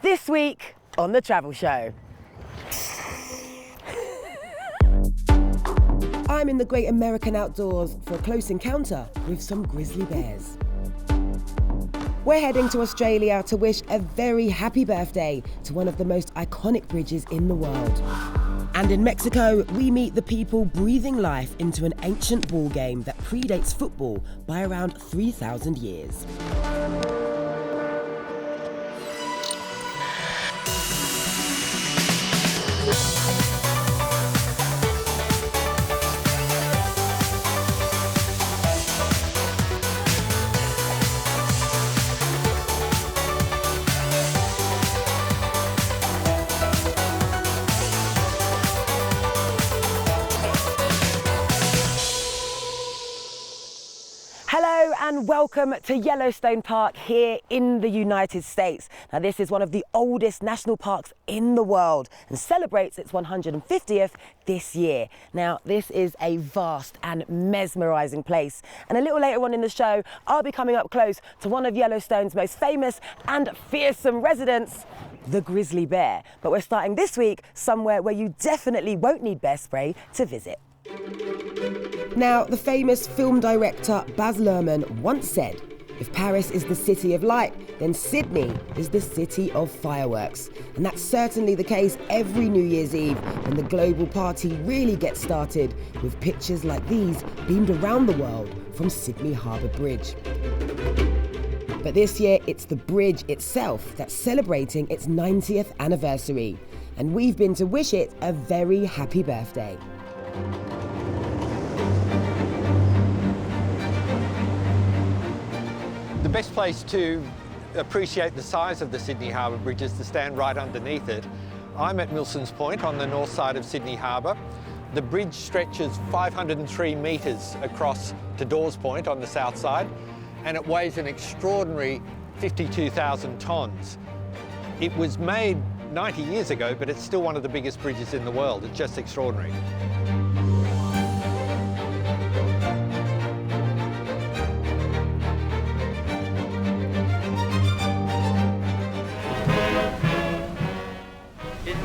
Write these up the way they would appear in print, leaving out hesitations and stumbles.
This week on The Travel Show. I'm in the great American outdoors for a close encounter with some grizzly bears. We're heading to Australia to wish a very happy birthday to one of the most iconic bridges in the world. And in Mexico, we meet the people breathing life into an ancient ball game that predates football by around 3,000 years. Hello and welcome to Yellowstone Park here in the United States. Now this is one of the oldest national parks in the world and celebrates its 150th this year. Now this is a vast and mesmerising place, and a little later on in the show I'll be coming up close to one of Yellowstone's most famous and fearsome residents, the grizzly bear. But we're starting this week somewhere where you definitely won't need bear spray to visit. Now, the famous film director Baz Luhrmann once said, if Paris is the city of light, then Sydney is the city of fireworks. And that's certainly the case every New Year's Eve when the global party really gets started, with pictures like these beamed around the world from Sydney Harbour Bridge. But this year, it's the bridge itself that's celebrating its 90th anniversary. And we've been to wish it a very happy birthday. The best place to appreciate the size of the Sydney Harbour Bridge is to stand right underneath it. I'm at Milson's Point on the north side of Sydney Harbour. The bridge stretches 503 metres across to Dawes Point on the south side, and it weighs an extraordinary 52,000 tonnes. It was made 90 years ago, but it's still one of the biggest bridges in the world. It's just extraordinary.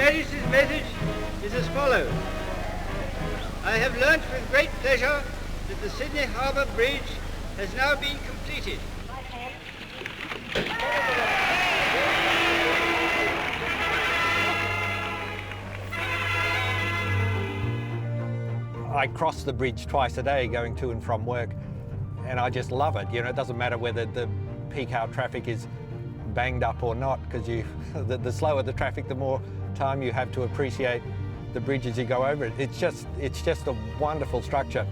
His message is as follows. I have learnt with great pleasure that the Sydney Harbour Bridge has now been completed. I cross the bridge twice a day going to and from work, and I just love it. You know, it doesn't matter whether the peak hour traffic is banged up or not, because the slower the traffic, the more time you have to appreciate the bridge as you go over it. It's just a wonderful structure.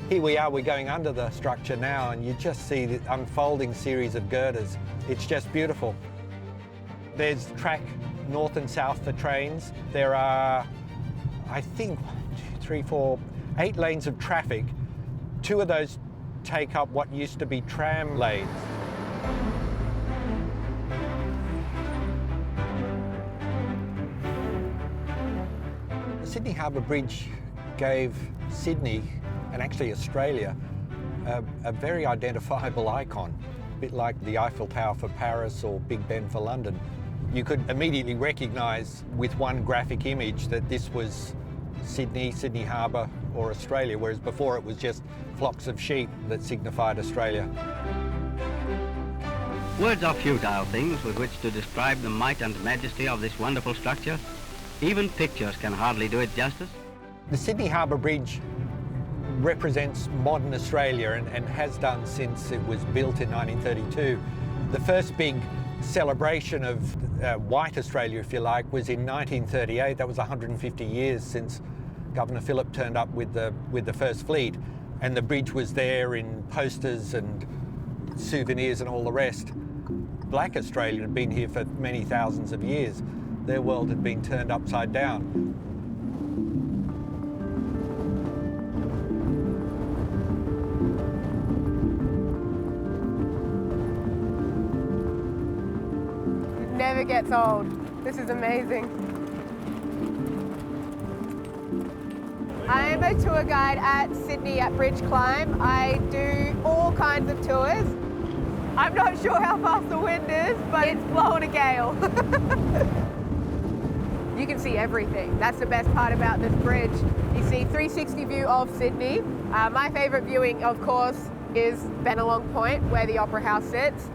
Here we are, we're going under the structure now, and you just see the unfolding series of girders. It's just beautiful. There's track north and south for trains. There are, I think, 8 lanes of traffic. 2 of those take up what used to be tram lanes. The Sydney Harbour Bridge gave Sydney, and actually Australia, a very identifiable icon, a bit like the Eiffel Tower for Paris or Big Ben for London. You could immediately recognise with one graphic image that this was Sydney, Sydney Harbour or Australia, whereas before it was just flocks of sheep that signified Australia. Words are futile things with which to describe the might and majesty of this wonderful structure. Even pictures can hardly do it justice. The Sydney Harbour Bridge represents modern Australia and has done since it was built in 1932. The first big celebration of white Australia, if you like, was in 1938. That was 150 years since Governor Phillip turned up with the first fleet, and the bridge was there in posters and souvenirs and all the rest. Black Australia had been here for many thousands of years. Their world had been turned upside down. It never gets old. This is amazing. I am a tour guide at Sydney at Bridge Climb. I do all kinds of tours. I'm not sure how fast the wind is, but it's blowing a gale. You can see everything. That's the best part about this bridge. You see 360 view of Sydney. My favourite viewing, of course, is Bennelong Point, where the Opera House sits.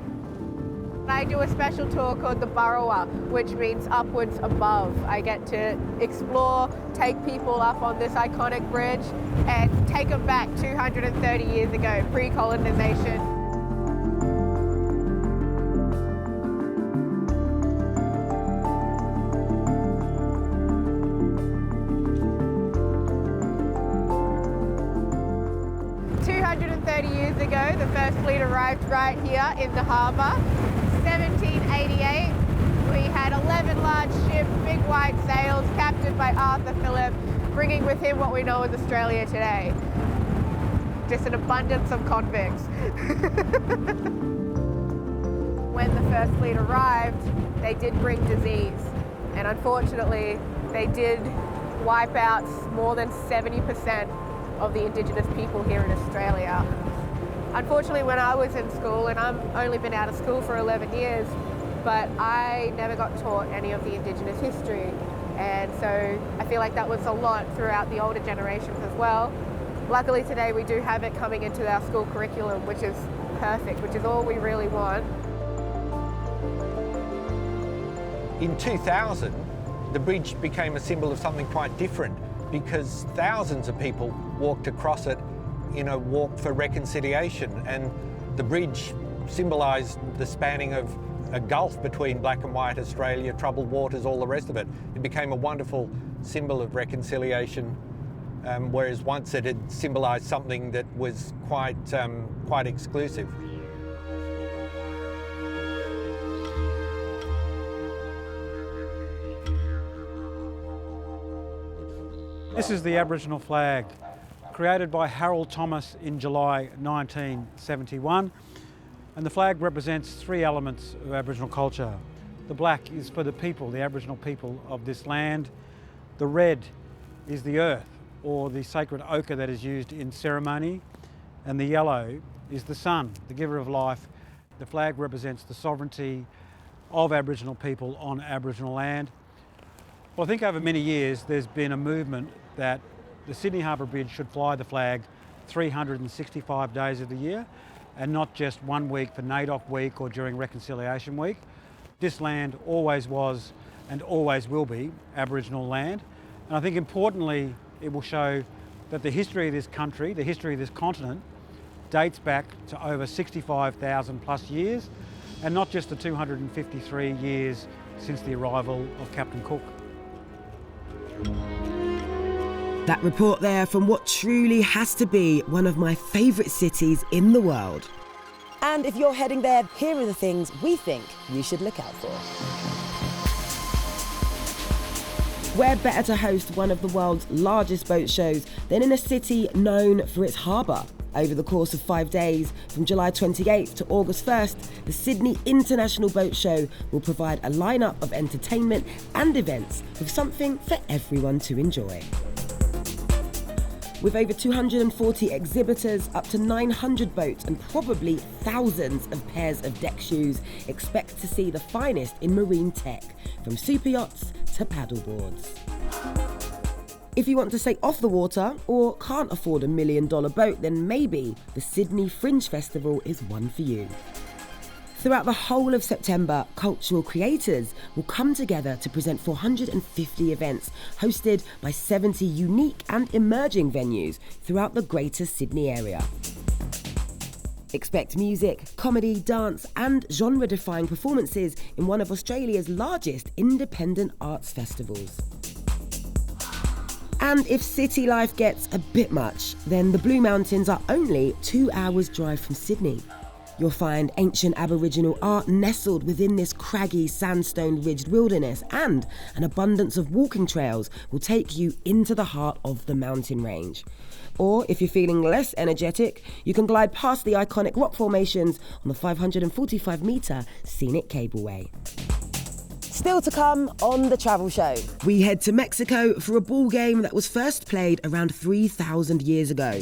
I do a special tour called the Burrower, which means upwards above. I get to explore, take people up on this iconic bridge and take them back 230 years ago, pre-colonisation. Years ago, the first fleet arrived right here in the harbour. 1788, we had 11 large ships, big white sails, captained by Arthur Phillip, bringing with him what we know as Australia today. Just an abundance of convicts. When the first fleet arrived, they did bring disease, and unfortunately, they did wipe out more than 70% of the indigenous people here in Australia. Unfortunately, when I was in school, and I've only been out of school for 11 years, but I never got taught any of the indigenous history. And so I feel like that was a lot throughout the older generations as well. Luckily today we do have it coming into our school curriculum, which is perfect, which is all we really want. In 2000, the bridge became a symbol of something quite different because thousands of people walked across it in a walk for reconciliation, and the bridge symbolised the spanning of a gulf between black and white Australia, troubled waters, all the rest of it. It became a wonderful symbol of reconciliation, whereas once it had symbolised something that was quite exclusive. This is the Aboriginal flag, created by Harold Thomas in July 1971. And the flag represents three elements of Aboriginal culture. The black is for the people, the Aboriginal people of this land. The red is the earth, or the sacred ochre that is used in ceremony. And the yellow is the sun, the giver of life. The flag represents the sovereignty of Aboriginal people on Aboriginal land. Well, I think over many years there's been a movement that the Sydney Harbour Bridge should fly the flag 365 days of the year, and not just 1 week for NAIDOC week or during Reconciliation week. This land always was and always will be Aboriginal land. And I think importantly, it will show that the history of this country, the history of this continent, dates back to over 65,000 plus years, and not just the 253 years since the arrival of Captain Cook. That report there from what truly has to be one of my favourite cities in the world. And if you're heading there, here are the things we think you should look out for. Where better to host one of the world's largest boat shows than in a city known for its harbour? Over the course of 5 days, from July 28th to August 1st, the Sydney International Boat Show will provide a lineup of entertainment and events with something for everyone to enjoy. With over 240 exhibitors, up to 900 boats and probably thousands of pairs of deck shoes, expect to see the finest in marine tech, from super yachts to paddleboards. If you want to stay off the water or can't afford $1 million boat, then maybe the Sydney Fringe Festival is one for you. Throughout the whole of September, cultural creators will come together to present 450 events hosted by 70 unique and emerging venues throughout the Greater Sydney area. Expect music, comedy, dance and genre-defying performances in one of Australia's largest independent arts festivals. And if city life gets a bit much, then the Blue Mountains are only 2 hours drive from Sydney. You'll find ancient Aboriginal art nestled within this craggy sandstone-ridged wilderness, and an abundance of walking trails will take you into the heart of the mountain range. Or if you're feeling less energetic, you can glide past the iconic rock formations on the 545-metre scenic cableway. Still to come on the travel show. We head to Mexico for a ball game that was first played around 3,000 years ago.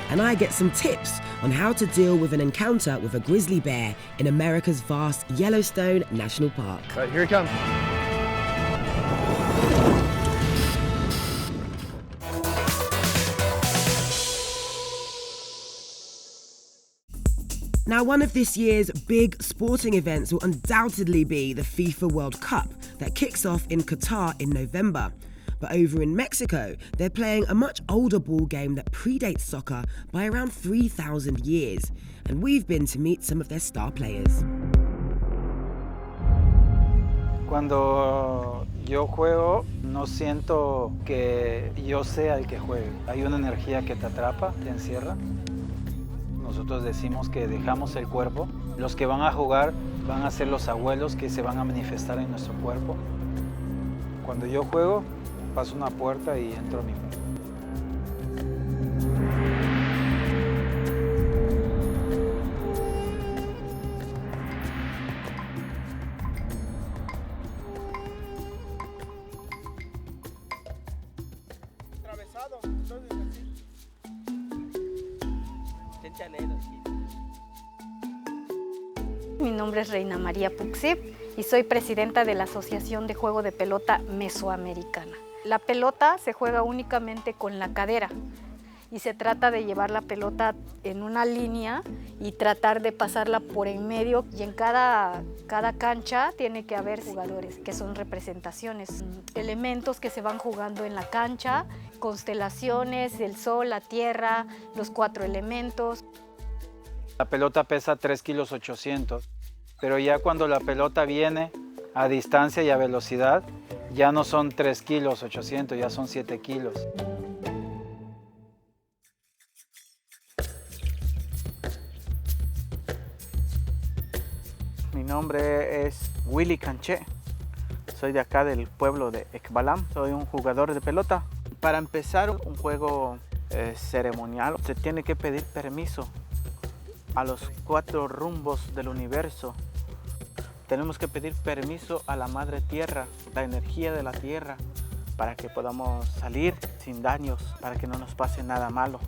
And I get some tips on how to deal with an encounter with a grizzly bear in America's vast Yellowstone National Park. Right, here he comes. Now, one of this year's big sporting events will undoubtedly be the FIFA World Cup that kicks off in Qatar in November. But over in Mexico, they're playing a much older ball game that predates soccer by around 3,000 years. And we've been to meet some of their star players. Cuando yo juego, no siento que yo sea el que juegue. Hay una energía que te atrapa, te encierra. Nosotros decimos que dejamos el cuerpo. Los que van a jugar van a ser los abuelos que se van a manifestar en nuestro cuerpo. Cuando yo juego, paso una puerta y entro a mi mundo. Mi nombre es Reina María Puxip y soy presidenta de la Asociación de Juego de Pelota Mesoamericana. La pelota se juega únicamente con la cadera y se trata de llevar la pelota en una línea y tratar de pasarla por en medio, y en cada cancha tiene que haber jugadores que son representaciones, elementos que se van jugando en la cancha, constelaciones, el sol, la tierra, los 4 elementos. La pelota pesa 3,800 kilos, pero ya cuando la pelota viene a distancia y a velocidad, ya no son 3,800 kilos, ya son 7 kilos. Mi nombre es Willy Canché, soy de acá del pueblo de Ekbalam, soy un jugador de pelota. Para empezar un juego ceremonial se tiene que pedir permiso a los 4 rumbos del universo. Tenemos que pedir permiso a la madre tierra, la energía de la tierra, para que podamos salir sin daños, para que no nos pase nada malo.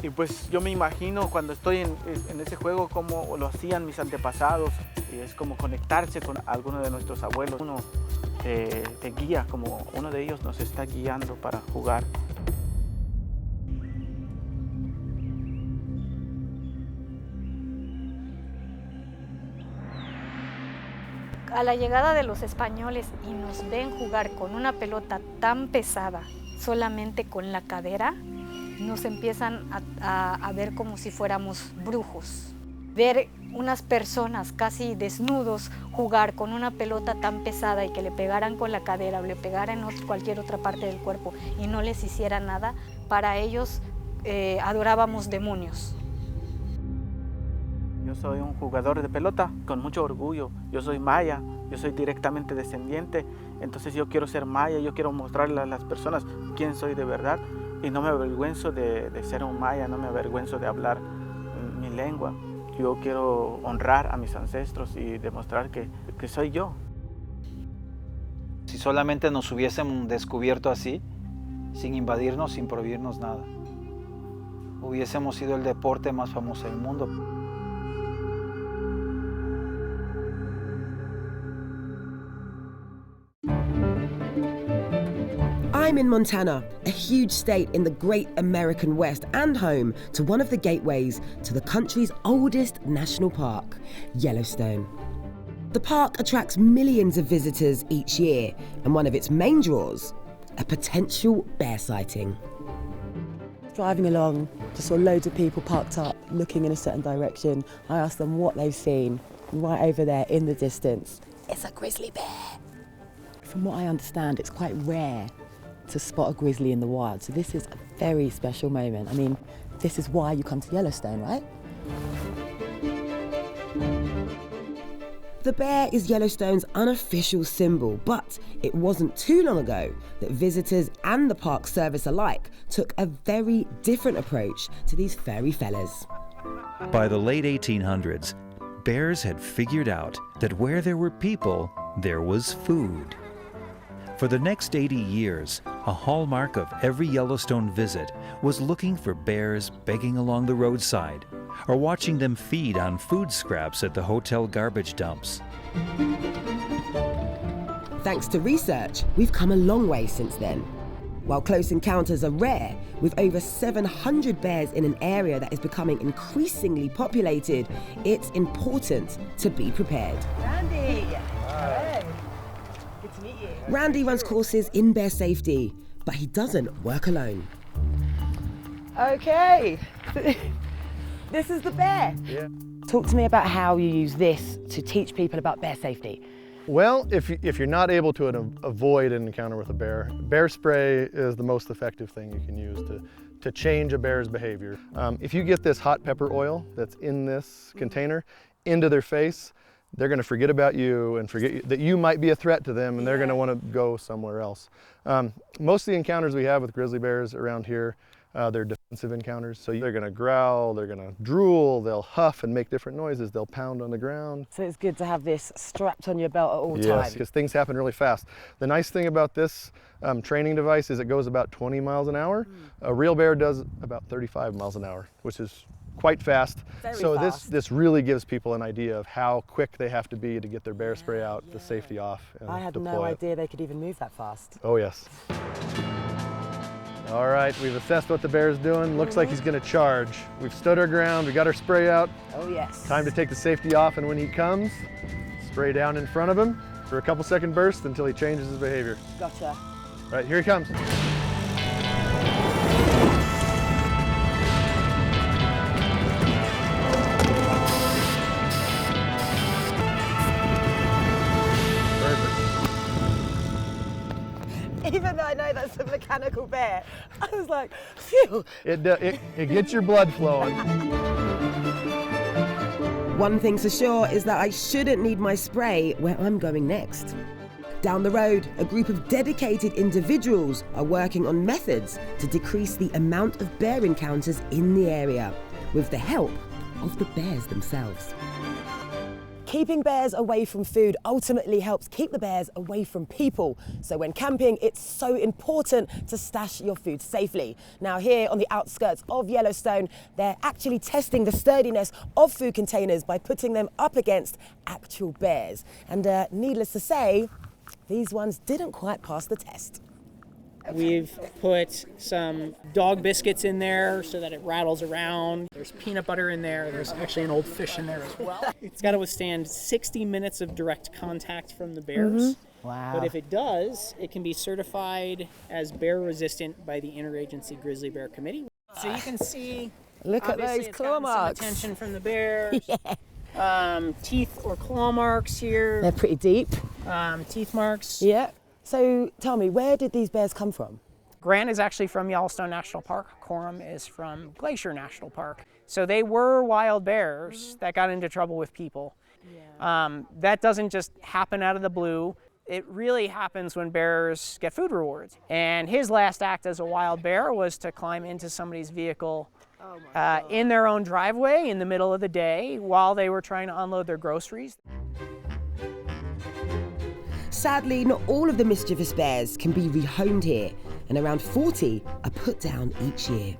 Y pues yo me imagino cuando estoy en ese juego cómo lo hacían mis antepasados, y es como conectarse con alguno de nuestros abuelos. Uno te guía, como uno de ellos nos está guiando para jugar. A la llegada de los españoles y nos ven jugar con una pelota tan pesada, solamente con la cadera, nos empiezan a ver como si fuéramos brujos. Ver unas personas casi desnudos jugar con una pelota tan pesada y que le pegaran con la cadera o le pegaran en cualquier otra parte del cuerpo y no les hiciera nada, para ellos adorábamos demonios. Yo soy un jugador de pelota con mucho orgullo. Yo soy maya, yo soy directamente descendiente. Entonces yo quiero ser maya, yo quiero mostrarle a las personas quién soy de verdad. Y no me avergüenzo de ser un maya, no me avergüenzo de hablar mi lengua. Yo quiero honrar a mis ancestros y demostrar que soy yo. Si solamente nos hubiésemos descubierto así, sin invadirnos, sin prohibirnos nada, hubiésemos sido el deporte más famoso del mundo. I'm in Montana, a huge state in the great American West and home to one of the gateways to the country's oldest national park, Yellowstone. The park attracts millions of visitors each year, and one of its main draws, a potential bear sighting. Driving along, just saw loads of people parked up, looking in a certain direction. I asked them what they've seen. Right over there in the distance, it's a grizzly bear. From what I understand, it's quite rare to spot a grizzly in the wild, so this is a very special moment. I mean, this is why you come to Yellowstone, right? The bear is Yellowstone's unofficial symbol, but it wasn't too long ago that visitors and the park service alike took a very different approach to these furry fellas. By the late 1800s, bears had figured out that where there were people, there was food. For the next 80 years, a hallmark of every Yellowstone visit was looking for bears begging along the roadside or watching them feed on food scraps at the hotel garbage dumps. Thanks to research, we've come a long way since then. While close encounters are rare, with over 700 bears in an area that is becoming increasingly populated, it's important to be prepared. Randy! Hello. Good to meet you. Randy runs courses in bear safety, but he doesn't work alone. Okay, this is the bear. Yeah. Talk to me about how you use this to teach people about bear safety. Well, if you're not able to avoid an encounter with a bear spray is the most effective thing you can use to change a bear's behavior. If you get this hot pepper oil that's in this container into their face, they're going to forget about you and forget that you might be a threat to them, and they're going to want to go somewhere else. Most of the encounters we have with grizzly bears around here, they're defensive encounters. So they're going to growl, they're going to drool, they'll huff and make different noises, they'll pound on the ground. So it's good to have this strapped on your belt at all times. Yes, because things happen really fast. The nice thing about this training device is it goes about 20 miles an hour. A real bear does about 35 miles an hour, which is quite fast. So this really gives people an idea of how quick they have to be to get their bear spray out, the safety off, and I had no idea they could even move that fast. Oh yes. All right, we've assessed what the bear's doing. Looks like he's gonna charge. We've stood our ground, we got our spray out. Oh yes. Time to take the safety off, and when he comes, spray down in front of him for a couple second bursts until he changes his behavior. Gotcha. All right, here he comes. Even though I know that's a mechanical bear, I was like, phew. It gets your blood flowing. One thing's for sure is that I shouldn't need my spray where I'm going next. Down the road, a group of dedicated individuals are working on methods to decrease the amount of bear encounters in the area, with the help of the bears themselves. Keeping bears away from food ultimately helps keep the bears away from people. So when camping, it's so important to stash your food safely. Now here on the outskirts of Yellowstone, they're actually testing the sturdiness of food containers by putting them up against actual bears. And needless to say, these ones didn't quite pass the test. We've put some dog biscuits in there so that it rattles around. There's peanut butter in there. There's actually an old fish in there as well. It's got to withstand 60 minutes of direct contact from the bears. Wow. But if it does, it can be certified as bear resistant by the Interagency Grizzly Bear Committee. So you can see, look at those claw marks. Some attention from the bears. Yeah. Teeth or claw marks here. They're pretty deep. Teeth marks. Yeah. So tell me, where did these bears come from? Grant is actually from Yellowstone National Park. Coram is from Glacier National Park. So they were wild bears that got into trouble with people. Yeah. That doesn't just happen out of the blue. It really happens when bears get food rewards. And his last act as a wild bear was to climb into somebody's vehicle in their own driveway in the middle of the day while they were trying to unload their groceries. Sadly, not all of the mischievous bears can be rehomed here, and around 40 are put down each year.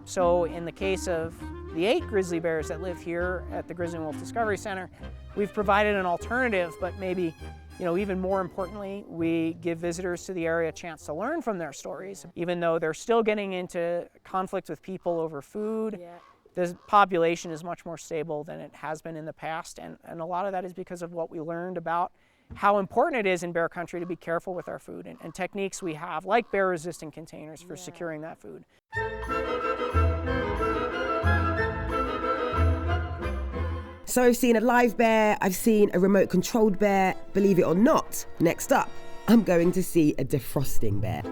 So in the case of the 8 grizzly bears that live here at the Grizzly and Wolf Discovery Center, we've provided an alternative, but maybe, even more importantly, we give visitors to the area a chance to learn from their stories. Even though they're still getting into conflict with people over food, the population is much more stable than it has been in the past, and a lot of that is because of what we learned about how important it is in bear country to be careful with our food and techniques we have, like bear-resistant containers for securing that food. So I've seen a live bear, I've seen a remote-controlled bear. Believe it or not, next up, I'm going to see a defrosting bear.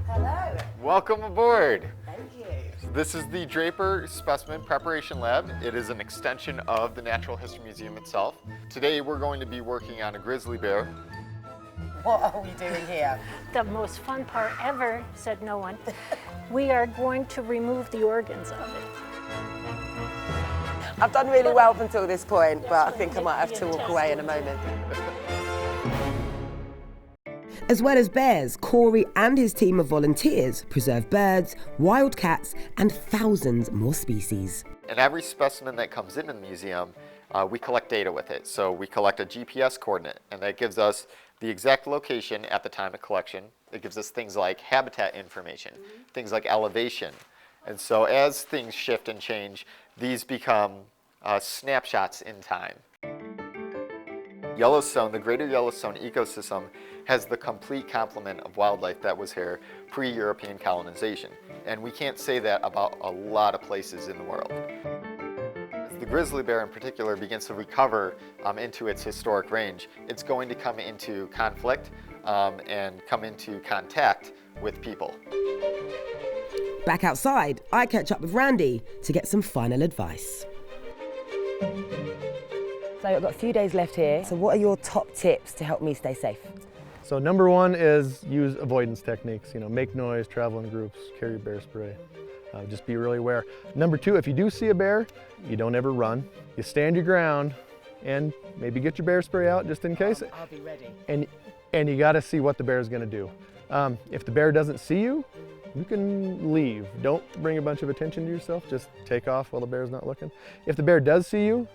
Hello. Welcome aboard. Thank you. This is the Draper Specimen Preparation Lab. It is an extension of the Natural History Museum itself. Today we're going to be working on a grizzly bear. What are we doing here? The most fun part ever, said no one. We are going to remove the organs of it. I've done really well up until this point, but I think I might have to walk away in a moment. As well as bears, Corey and his team of volunteers preserve birds, wild cats, and thousands more species. And every specimen that comes into the museum, we collect data with it. So we collect a GPS coordinate, and that gives us the exact location at the time of collection. It gives us things like habitat information, things like elevation. And so as things shift and change, these become snapshots in time. Yellowstone, the greater Yellowstone ecosystem, has the complete complement of wildlife that was here pre-European colonization. And we can't say that about a lot of places in the world. As the grizzly bear in particular begins to recover into its historic range, it's going to come into conflict and come into contact with people. Back outside, I catch up with Randy to get some final advice. So I've got a few days left here. So what are your top tips to help me stay safe? So number one is use avoidance techniques. Make noise, travel in groups, carry bear spray. Just be really aware. Number two, if you do see a bear, you don't ever run. You stand your ground and maybe get your bear spray out just in case. I'll be ready. And you got to see what the bear is going to do. If the bear doesn't see you, you can leave. Don't bring a bunch of attention to yourself. Just take off while the bear's not looking. If the bear does see you,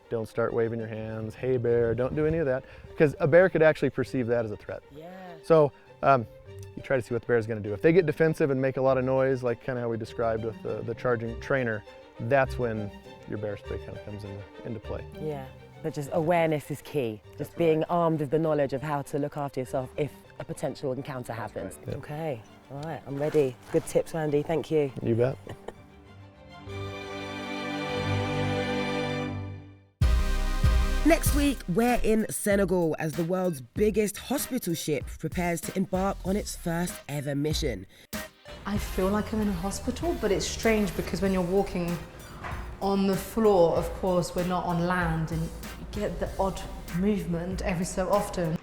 don't start waving your hands, hey bear, don't do any of that, because a bear could actually perceive that as a threat. Yeah. So you try to see what the bear's going to do. If they get defensive and make a lot of noise, like kind of how we described with the charging trainer, that's when your bear spray kind of comes into play. Yeah, but just awareness is key. Just being armed with the knowledge of how to look after yourself if a potential encounter happens. Right. Okay, all right, I'm ready. Good tips, Randy, thank you. You bet. Next week, we're in Senegal as the world's biggest hospital ship prepares to embark on its first ever mission. I feel like I'm in a hospital, but it's strange because when you're walking on the floor, of course, we're not on land and you get the odd movement every so often.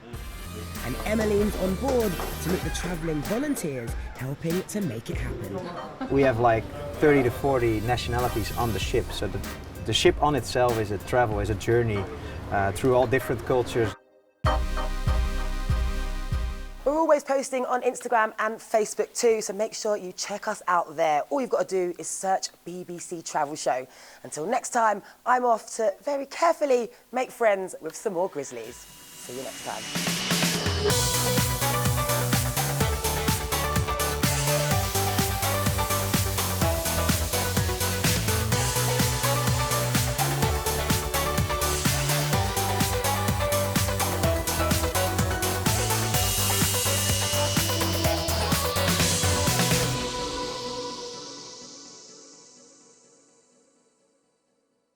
And Emmeline's on board to meet the travelling volunteers helping to make it happen. We have like 30 to 40 nationalities on the ship, so the ship on itself is a travel, is a journey through all different cultures. We're always posting on Instagram and Facebook too, so make sure you check us out there. All you've got to do is search BBC Travel Show. Until next time, I'm off to very carefully make friends with some more grizzlies. See you next time.